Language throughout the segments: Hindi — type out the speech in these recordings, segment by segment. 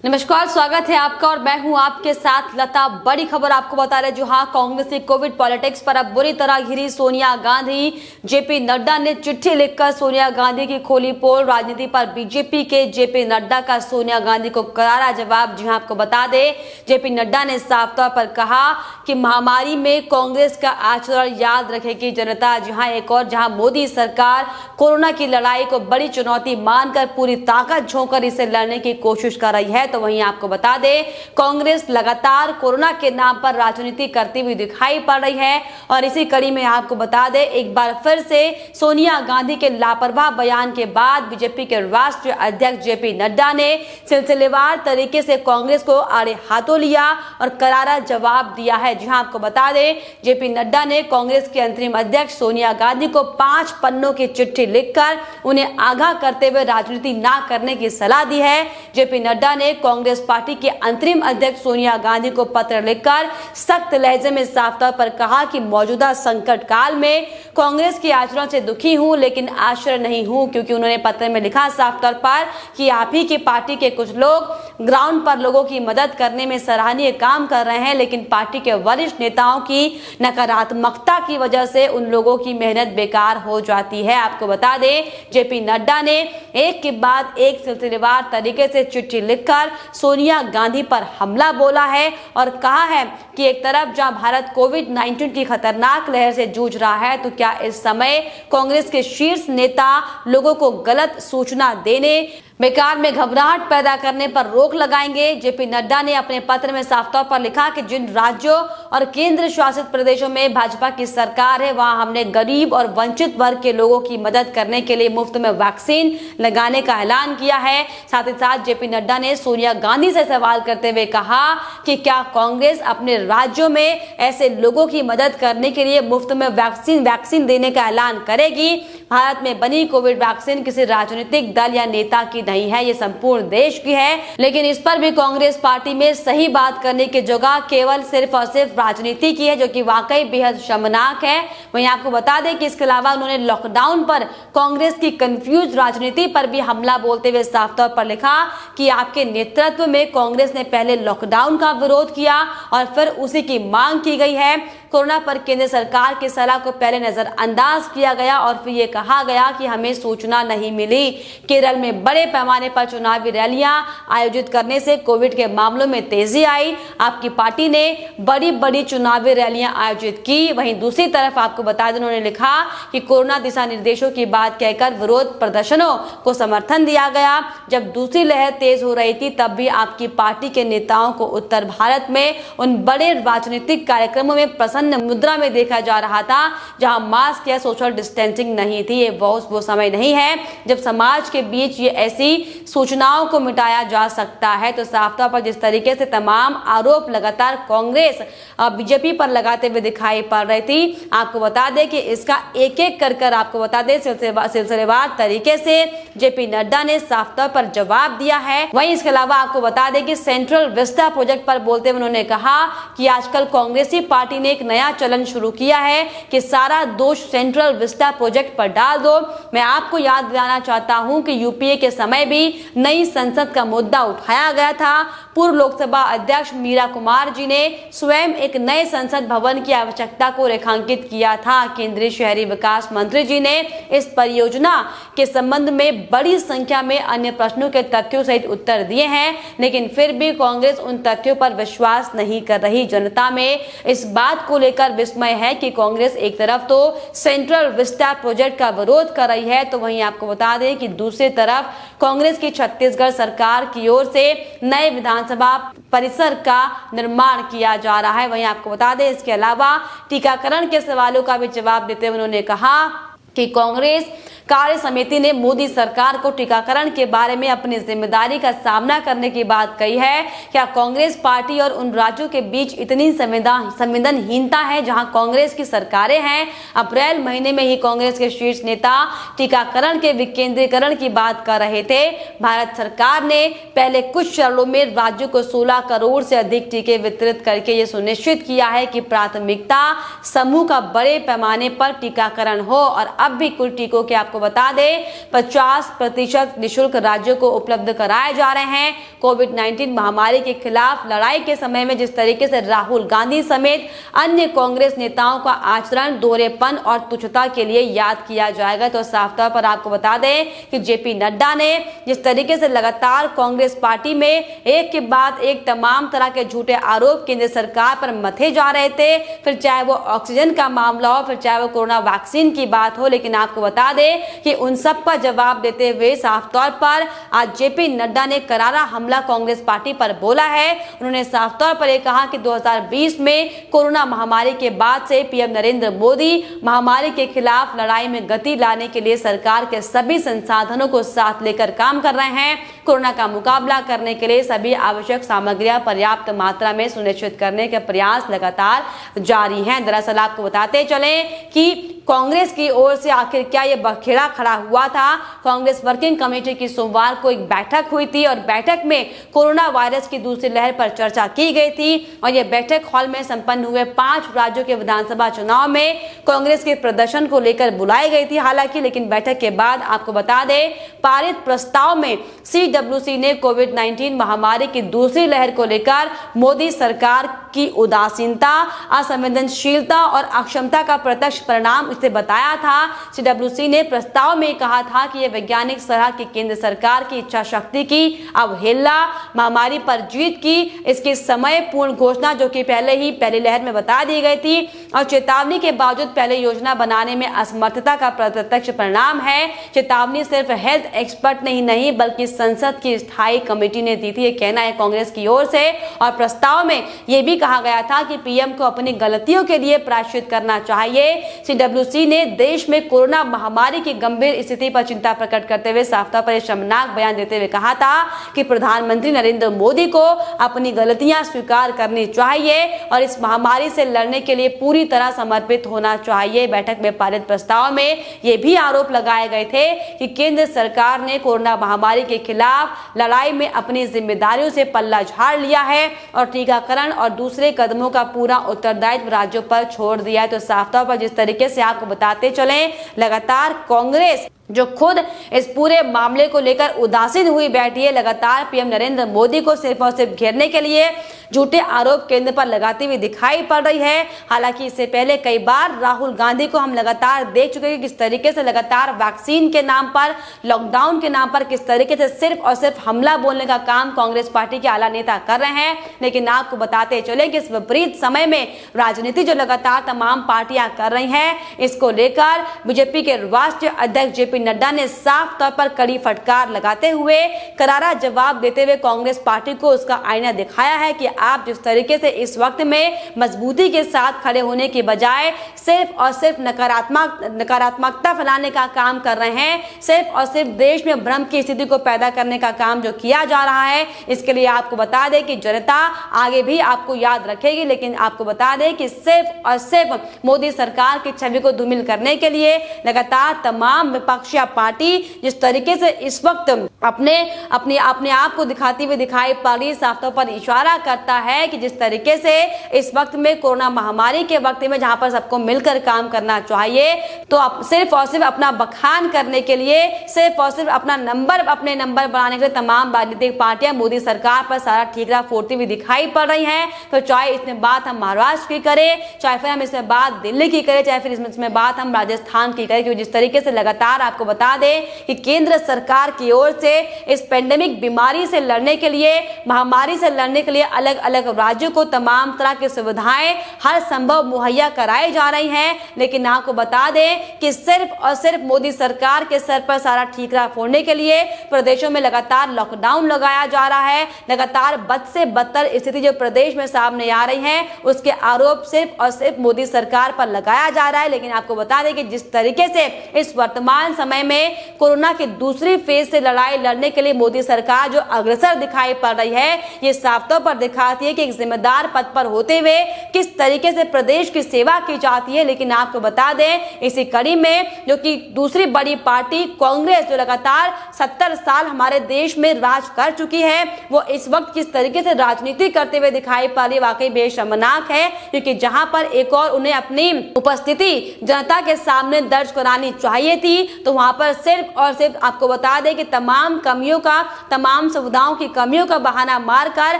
नमस्कार, स्वागत है आपका और मैं हूं आपके साथ लता। बड़ी खबर आपको बता रहे, जो हाँ, कांग्रेस की कोविड पॉलिटिक्स पर अब बुरी तरह घिरी सोनिया गांधी। जेपी नड्डा ने चिट्ठी लिखकर सोनिया गांधी की खोली पोल। राजनीति पर बीजेपी के जेपी नड्डा का सोनिया गांधी को करारा जवाब। जी हाँ, आपको बता दें, जेपी नड्डा ने साफ तौर पर कहा कि महामारी में कांग्रेस का आचरण याद रखेगी जनता। जी हाँ, एक और जहां मोदी सरकार कोरोना की लड़ाई को बड़ी चुनौती मानकर पूरी ताकत झोंककर इसे लड़ने की कोशिश कर रही है, तो वहीं आपको बता दें, कांग्रेस लगातार कोरोना के नाम पर राजनीति करती हुई दिखाई पड़ रही है। और इसी कड़ी में आपको बता दें, एक बार फिर से सोनिया गांधी के लापरवाह बयान के बाद बीजेपी के राष्ट्रीय अध्यक्ष जेपी नड्डा ने सिलसिलेवार तरीके से कांग्रेस को आड़े हाथों लिया और करारा जवाब दिया है। जी हां, आपको बता दें, जेपी नड्डा ने कांग्रेस के अंतरिम अध्यक्ष सोनिया गांधी को 5 पन्नों की चिट्ठी लिखकर उन्हें आगाह करते हुए राजनीति ना करने की सलाह दी है। जेपी नड्डा ने कांग्रेस पार्टी के अंतरिम अध्यक्ष सोनिया गांधी को पत्र लिखकर सख्त लहजे में साफ तौर पर कहा कि मौजूदा संकट काल में कांग्रेस के आचरण से दुखी हूं, लेकिन आश्चर्य नहीं हूं, क्योंकि उन्होंने पत्र में लिखा साफ तौर पर कि आप ही की पार्टी के कुछ लोग ग्राउंड पर लोगों की मदद करने में सराहनीय काम कर रहे हैं, लेकिन पार्टी के वरिष्ठ नेताओं की नकारात्मकता की वजह से उन लोगों की मेहनत बेकार हो जाती है। आपको बता दें, जेपी नड्डा ने एक के बाद एक सिलसिलेवार तरीके से चिट्ठी लिखकर सोनिया गांधी पर हमला बोला है और कहा है कि एक तरफ जहां भारत कोविड-19 की खतरनाक लहर से जूझ रहा है, तो क्या इस समय कांग्रेस के शीर्ष नेता लोगों को गलत सूचना देने, बेकार में घबराहट पैदा करने पर रोक लगाएंगे। जेपी नड्डा ने अपने पत्र में साफ तौर पर लिखा कि जिन राज्यों और केंद्र शासित प्रदेशों में भाजपा की सरकार है, वहां हमने गरीब और वंचित वर्ग के लोगों की मदद करने के लिए मुफ्त में वैक्सीन लगाने का ऐलान किया है। साथ ही साथ जेपी नड्डा ने सोनिया गांधी से सवाल करते हुए कहा कि क्या कांग्रेस अपने राज्यों में ऐसे लोगों की मदद करने के लिए मुफ्त में वैक्सीन देने का ऐलान करेगी। भारत में बनी कोविड वैक्सीन किसी राजनीतिक दल या नेता की नहीं है, ये संपूर्ण देश की है। लेकिन इस पर भी कांग्रेस पार्टी में सही बात करने की जगह केवल सिर्फ और सिर्फ राजनीति की है, जो कि वाकई बेहद शर्मनाक है। वहीं आपको बता दें कि इसके अलावा उन्होंने लॉकडाउन पर कांग्रेस की कंफ्यूज राजनीति पर भी हमला बोलते हुए साफ तौर पर लिखा कि आपके नेतृत्व में कांग्रेस ने पहले लॉकडाउन का विरोध किया और फिर उसी की मांग की गई है। कोरोना पर केंद्र सरकार की सलाह को पहले नजरअंदाज किया गया और फिर ये कहा गया कि हमें सूचना नहीं मिली। केरल में बड़े पैमाने पर चुनावी रैलियां आयोजित करने से कोविड के मामलों में तेजी आई। आपकी पार्टी ने बड़ी बड़ी चुनावी रैलियां आयोजित की। वहीं दूसरी तरफ आपको बता दें, उन्होंने लिखा कि कोरोना दिशा निर्देशों की बात कहकर विरोध प्रदर्शनों को समर्थन दिया गया। जब दूसरी लहर तेज हो रही थी, तब भी आपकी पार्टी के नेताओं को उत्तर भारत में उन बड़े राजनीतिक कार्यक्रमों में प्रसन्न मुद्रा में देखा जा रहा था, जहां मास्क या सोशल डिस्टेंसिंग नहीं थी। ये वो समय नहीं है जब समाज के बीच ये ऐसी सूचनाओं को मिटाया जा सकता है। तो साफ तौर पर जिस तरीके से तमाम आरोप लगातार कांग्रेस बीजेपी पर लगाते हुए दिखाई पड़ रही थी, आपको बता दें कि इसका एक एक कर आपको बता दें सिलसिलेवार तरीके से जेपी नड्डा ने साफ तौर पर जवाब दिया है। वहीं इसके अलावा आपको बता दें कि सेंट्रल विस्टा प्रोजेक्ट पर बोलते हुए उन्होंने कहा कि आजकल कांग्रेसी पार्टी ने एक नया चलन शुरू किया है कि सारा दोष सेंट्रल विस्टा प्रोजेक्ट पर डाल दो। मैं आपको याद दिलाना चाहता हूं कि यूपीए के समय भी नई संसद का मुद्दा उठाया गया था। पूर्व लोकसभा अध्यक्ष मीरा कुमार जी ने स्वयं एक नए संसद भवन की आवश्यकता को रेखांकित किया था। केंद्रीय शहरी विकास मंत्री जी ने इस परियोजना के संबंध में बड़ी संख्या में अन्य प्रश्नों के तथ्यों सहित उत्तर दिए हैं, लेकिन फिर भी कांग्रेस उन तथ्यों पर विश्वास नहीं कर रही। जनता में इस बात को लेकर विस्मय है कि कांग्रेस एक तरफ तो सेंट्रल विस्टा प्रोजेक्ट का विरोध कर रही है, तो वहीं आपको बता दें कि दूसरी तरफ कांग्रेस की छत्तीसगढ़ सरकार की ओर से नए विधानसभा परिसर का निर्माण किया जा रहा है। वहीं आपको बता दें, इसके अलावा टीकाकरण के सवालों का भी जवाब देते हुए उन्होंने कहा कि कांग्रेस कार्य समिति ने मोदी सरकार को टीकाकरण के बारे में अपनी जिम्मेदारी का सामना करने की बात कही है। क्या कांग्रेस पार्टी और उन राज्यों के बीच इतनी संवेदनहीनता है जहां कांग्रेस की सरकारें हैं? अप्रैल महीने में ही कांग्रेस के शीर्ष नेता टीकाकरण के विकेंद्रीकरण की बात कर रहे थे। भारत सरकार ने पहले कुछ चरणों में राज्यों को 16 करोड़ से अधिक टीके वितरित करके ये सुनिश्चित किया है कि प्राथमिकता समूह का बड़े पैमाने पर टीकाकरण हो और अब भी कुल टीकों के आपको बता दें 50% निःशुल्क राज्यों को उपलब्ध कराए जा रहे हैं। कोविड-19 महामारी के खिलाफ लड़ाई के समय में जिस तरीके से राहुल गांधी समेत अन्य कांग्रेस नेताओं का आचरण दोहरेपन और तुच्छता के लिए याद किया जाएगा। तो साफ तौर पर आपको बता दें कि जेपी नड्डा ने जिस तरीके से लगातार कांग्रेस पार्टी में एक के बाद एक तमाम तरह के झूठे आरोप केंद्र सरकार पर मथे जा रहे थे, फिर चाहे वो ऑक्सीजन का मामला हो, फिर चाहे वो कोरोना वैक्सीन की बात हो, लेकिन आपको बता दें कि उन सब का जवाब देते हुए साफ तौर पर आज जेपी नड्डा ने करारा हमला कांग्रेस पार्टी पर बोला है। उन्होंने साफ तौर पर यह कहा कि 2020 में कोरोना महामारी के बाद से पीएम नरेंद्र मोदी महामारी के खिलाफ लड़ाई में गति लाने के लिए सरकार के सभी संसाधनों को साथ लेकर काम कर रहे हैं। कोरोना का मुकाबला करने के लिए सभी आवश्यक सामग्रियां पर्याप्त मात्रा में सुनिश्चित करने के प्रयास लगातार जारी हैं। दरअसल आपको बताते चलें कि कांग्रेस की ओर से आखिर क्या ये बखेड़ा खड़ा हुआ था। कांग्रेस वर्किंग कमेटी की सोमवार को एक बैठक हुई थी और बैठक में कोरोना वायरस की दूसरी लहर पर चर्चा की गई थी और ये बैठक हॉल में संपन्न हुए 5 राज्यों के विधानसभा चुनाव में कांग्रेस के प्रदर्शन को लेकर बुलाई गई थी। हालांकि लेकिन बैठक के बाद आपको बता दें पारित प्रस्ताव में CWC ने कोविड-19 महामारी की दूसरी लहर को लेकर मोदी सरकार की उदासीनता, असंवेदनशीलता और अक्षमता का प्रत्यक्ष परिणाम इसे बताया था। CWC ने प्रस्ताव में कहा था कि यह वैज्ञानिक सलाह की केंद्र सरकार की इच्छा शक्ति की अवहेलना, महामारी पर जीत की इसकी समय पूर्ण घोषणा जो कि पहले ही पहली लहर में बता दी गई थी और चेतावनी के बावजूद पहले योजना बनाने में असमर्थता का प्रत्यक्ष परिणाम है। चेतावनी सिर्फ हेल्थ एक्सपर्ट नहीं बल्कि संसद की स्थायी कमेटी ने दी थी, ये कहना है कांग्रेस की ओर से। और प्रस्ताव में यह भी कहा गया था कि पीएम को अपनी गलतियों के लिए प्रायश्चित करना चाहिए। CWC ने देश में कोरोना महामारी की गंभीर स्थिति पर चिंता प्रकट करते हुए साफ तौर पर शर्मनाक बयान देते हुए कहा था कि प्रधानमंत्री नरेंद्र मोदी को अपनी गलतियां स्वीकार करनी चाहिए और इस महामारी से लड़ने के लिए पूरी तरह समर्पित होना चाहिए। बैठक में पारित प्रस्ताव में यह भी आरोप लगाए गए थे कि केंद्र सरकार ने कोरोना महामारी के खिलाफ लड़ाई में अपनी जिम्मेदारियों से पल्ला झाड़ लिया है और टीकाकरण और दूसरे कदमों का पूरा उत्तरदायित्व राज्यों पर छोड़ दिया है। तो साफ तौर पर जिस तरीके से आपको बताते चलें लगातार कांग्रेस जो खुद इस पूरे मामले को लेकर उदासीन हुई बैठी है, लगातार पीएम नरेंद्र मोदी को सिर्फ और सिर्फ घेरने के लिए झूठे आरोप केंद्र पर लगाती हुई दिखाई पड़ रही है। हालांकि इससे पहले कई बार राहुल गांधी को हम लगातार देख चुके हैं किस तरीके से लगातार वैक्सीन के नाम पर, लॉकडाउन के नाम पर किस तरीके से सिर्फ और सिर्फ हमला बोलने का काम कांग्रेस पार्टी के आला नेता कर रहे हैं। लेकिन आपको बताते चले कि इस विपरीत समय में राजनीति जो लगातार तमाम पार्टियां कर रही हैं, इसको लेकर बीजेपी के राष्ट्रीय अध्यक्ष जेपी नड्डा ने साफ तौर पर कड़ी फटकार लगाते हुए करारा जवाब देते हुए कांग्रेस पार्टी को उसका आईना दिखाया है कि आप जिस तरीके से इस वक्त में मजबूती के साथ खड़े होने के बजाय सिर्फ और सिर्फ नकारात्मकता फैलाने का काम कर रहे हैं, सिर्फ और सिर्फ देश में भ्रम की स्थिति को पैदा करने का काम जो किया जा रहा है, इसके लिए आपको बता दें कि जनता आगे भी आपको याद रखेगी। लेकिन आपको बता दें कि सिर्फ और सिर्फ मोदी सरकार की छवि को धूमिल करने के लिए लगातार तमाम विपक्षी पार्टी जिस तरीके से इस वक्त अपने आप को दिखाती हुई दिखाई पड़ रही, साफ तौर पर इशारा करता है कि जिस तरीके से इस वक्त में कोरोना महामारी के वक्त में जहां पर सबको मिलकर काम करना चाहिए, तो सिर्फ और सिर्फ अपना बखान करने के लिए, सिर्फ और सिर्फ अपने नंबर बढ़ाने के लिए तमाम राजनीतिक पार्टियां मोदी सरकार पर सारा ठीकरा फोड़ती हुई दिखाई पड़ रही हैं। तो चाहे इसमें बात हम महाराष्ट्र की करें, चाहे फिर हम इसमें बात दिल्ली की करें, चाहे फिर इसमें बात हम राजस्थान की करें, क्योंकि जिस तरीके से लगातार आपको बता दें कि केंद्र सरकार की ओर से इस पेंडेमिक बीमारी से लड़ने के लिए, महामारी से लड़ने के लिए अलग अलग राज्यों को तमाम तरह की सुविधाएं हर संभव मुहैया कराई जा रही हैं। लेकिन आपको बता दें कि सिर्फ और सिर्फ मोदी सरकार के सर पर सारा ठीकरा फोड़ने के लिए प्रदेशों में लगातार लॉकडाउन लगाया जा रहा है। लगातार बद से बदतर स्थिति जो प्रदेश में सामने आ रही है, उसके आरोप सिर्फ और सिर्फ मोदी सरकार पर लगाया जा रहा है। लेकिन आपको बता दें कि जिस तरीके से इस वर्तमान समय में कोरोना की दूसरी फेज से लड़ाई लड़ने के लिए मोदी सरकार जो अग्रसर दिखाई पड़ रही है, ये साफ तौर पर दिखाती है कि एक जिम्मेदार पद पर होते हुए किस तरीके से प्रदेश की सेवा की जाती है। लेकिन आपको बता दें, इसी कड़ी में जो कि दूसरी बड़ी पार्टी कांग्रेस जो लगातार 70 साल हमारे देश में राज कर चुकी है, वो इस वक्त किस तरीके से राजनीति करते हुए दिखाई पड़ रही, वाकई बेशर्मनाक है। क्योंकि जहां पर एक और उन्हें अपनी उपस्थिति जनता के सामने दर्ज करानी चाहिए थी, तो वहां पर सिर्फ और सिर्फ आपको बता दें कि तमाम कमियों का, तमाम सुविधाओं की कमियों का बहाना मारकर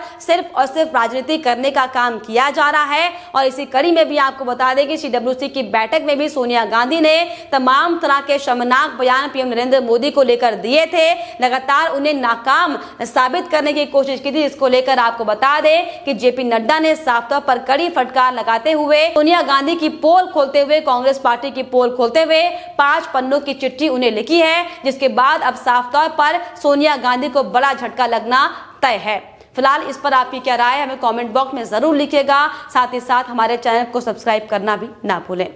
सिर्फ और सिर्फ राजनीति करने का काम किया जा रहा है। और इसी कड़ी में भी आपको बता दें कि CWC की बैठक में भी सोनिया गांधी ने तमाम तरह के शर्मनाक बयान पीएम नरेंद्र मोदी को लेकर दिए थे, लगातार उन्हें नाकाम साबित करने की कोशिश की थी। इसको लेकर आपको बता दें कि जेपी नड्डा ने साफ तौर पर कड़ी फटकार लगाते हुए सोनिया गांधी की पोल खोलते हुए, कांग्रेस पार्टी की पोल खोलते हुए 5 पन्नों की चिट्ठी उन्हें लिखी है, जिसके बाद अब साफ तौर पर सोनिया गांधी को बड़ा झटका लगना तय है। फिलहाल इस पर आपकी क्या राय है, हमें कमेंट बॉक्स में जरूर लिखिएगा। साथ ही साथ हमारे चैनल को सब्सक्राइब करना भी ना भूलें।